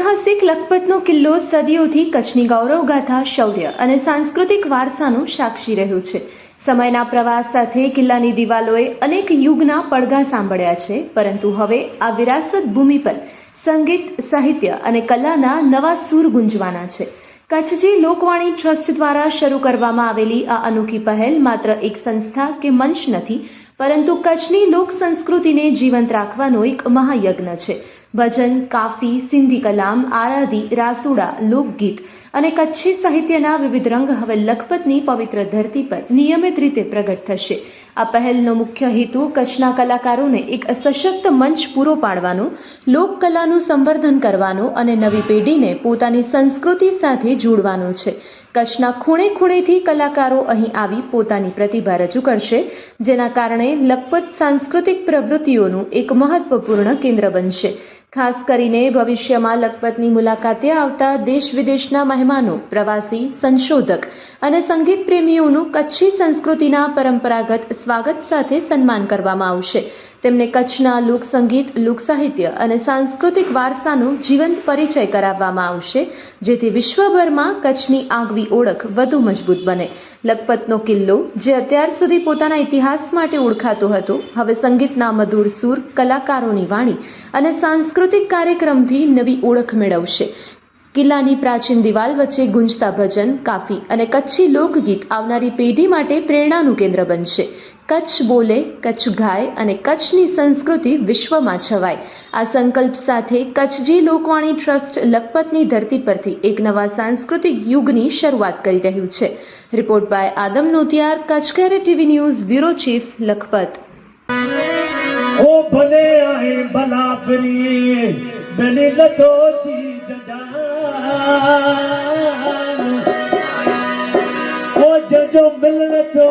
ઐતિહાસિક લખપતનો કિલ્લો સદીઓથી કચ્છની ગૌરવગાથા, શૌર્ય અને સાંસ્કૃતિક વારસાનું સાક્ષી રહ્યું છે. સમયના પ્રવાસ સાથે કિલ્લાની દિવાલોએ અનેક યુગના પડઘા સાંભળ્યા છે, પરંતુ હવે આ વિરાસત ભૂમિ પર સંગીત, સાહિત્ય અને કલાના નવા સૂર ગુંજવાના છે. કચ્છજી લોકવાણી ટ્રસ્ટ દ્વારા શરૂ કરવામાં આવેલી આ અનોખી પહેલ માત્ર એક સંસ્થા કે મંચ નથી, પરંતુ કચ્છની લોક સંસ્કૃતિને જીવંત રાખવાનો એક મહાયજ્ઞ છે. ભજન, કાફી, સિંધી કલામ, આરાધી, રાસુડા, લોકગીત અને કચ્છી સાહિત્યના વિવિધ રંગ હવે લખપતની પવિત્ર ધરતી પર નિયમિત રીતે પ્રગટ થશે. આ પહેલનો મુખ્ય હેતુ કચ્છના કલાકારોને એક સશક્ત મંચ પૂરો પાડવાનો, લોકકલાનું સંવર્ધન કરવાનો અને નવી પેઢીને પોતાની સંસ્કૃતિ સાથે જોડવાનો છે. કચ્છના ખૂણે ખૂણેથી કલાકારો અહીં આવી પોતાની પ્રતિભા રજૂ કરશે, જેના કારણે લખપત સાંસ્કૃતિક પ્રવૃત્તિઓનું એક મહત્વપૂર્ણ કેન્દ્ર બનશે. ખાસ કરીને ભવિષ્યમાં લખપતની મુલાકાતે આવતા દેશ વિદેશના મહેમાનો, પ્રવાસી, સંશોધક અને સંગીત પ્રેમીઓનું કચ્છી સંસ્કૃતિના પરંપરાગત સ્વાગત સાથે સન્માન કરવામાં આવશે. તેમને કચ્છના લોકસંગીત, લોકસાહિત્ય અને સાંસ્કૃતિક વારસાનો જીવંત પરિચય કરાવવામાં આવશે, જેથી વિશ્વભરમાં કચ્છની આગવી ઓળખ વધુ મજબૂત બને. લખપતનો કિલ્લો, જે અત્યાર સુધી પોતાના ઇતિહાસ માટે ઓળખાતો હતો, હવે સંગીતના મધુર સૂર, કલાકારોની વાણી અને સાંસ્કૃતિક કાર્યક્રમથી નવી ઓળખ મેળવશે. કિલ્લાની પ્રાચીન દિવાલ વચ્ચે ગુંજતા ભજન, કાફી અને કચ્છી લોકગીત આવનારી પેઢી માટે પ્રેરણાનું કેન્દ્ર બનશે. કચ્છ બોલે, કચ્છ ગાય અને કચ્છની સંસ્કૃતિ વિશ્વમાં છવાય. આ સંકલ્પ સાથે કચ્છજી લોકવાણી ટ્રસ્ટ લખપતની ધરતી પરથી એક નવા સાંસ્કૃતિક યુગની શરૂઆત કરી રહ્યું છે. રિપોર્ટ બાય આદમ નોતિયાર, કચ્છ કેરે TV news, bureau chief, Lakhpat. ओ भले आए भला प्रिय बने लतो चीज जान ओ जो मिलन तो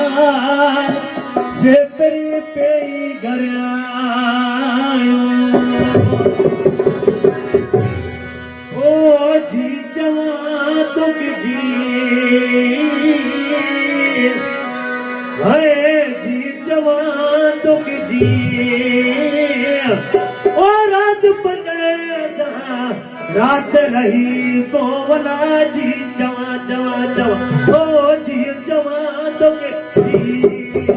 मान से परी पे घर आयो ओ जी जवा तो जी तो कीजिए ओ रात पकड़े रात रही तो वला जी जवा जवा जवा ओ जी जवा तो कीजिए।